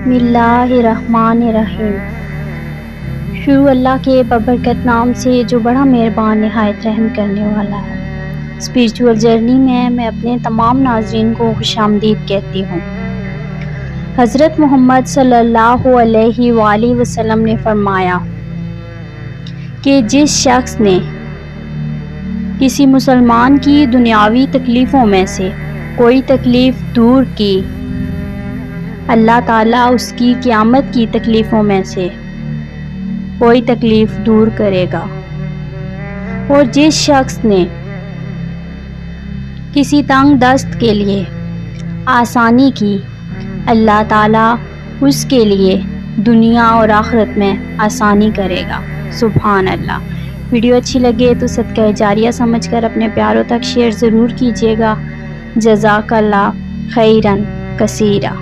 بسم اللہ الرحمن الرحیم۔ شروع اللہ کے ببرکت نام سے جو بڑا مہربان نہایت رحم کرنے والا ہے۔ اسپریچول جرنی میں اپنے تمام ناظرین کو خوش آمدید کہتی ہوں۔ حضرت محمد صلی اللہ علیہ وآلہ وسلم نے فرمایا کہ جس شخص نے کسی مسلمان کی دنیاوی تکلیفوں میں سے کوئی تکلیف دور کی، اللہ تعالیٰ اس کی قیامت کی تکلیفوں میں سے کوئی تکلیف دور کرے گا، اور جس شخص نے کسی تنگ دست کے لیے آسانی کی، اللہ تعالیٰ اس کے لیے دنیا اور آخرت میں آسانی کرے گا۔ سبحان اللہ۔ ویڈیو اچھی لگے تو صدقہ جاریہ سمجھ کر اپنے پیاروں تک شیئر ضرور کیجیے گا۔ جزاک اللہ خیرن کثیرا۔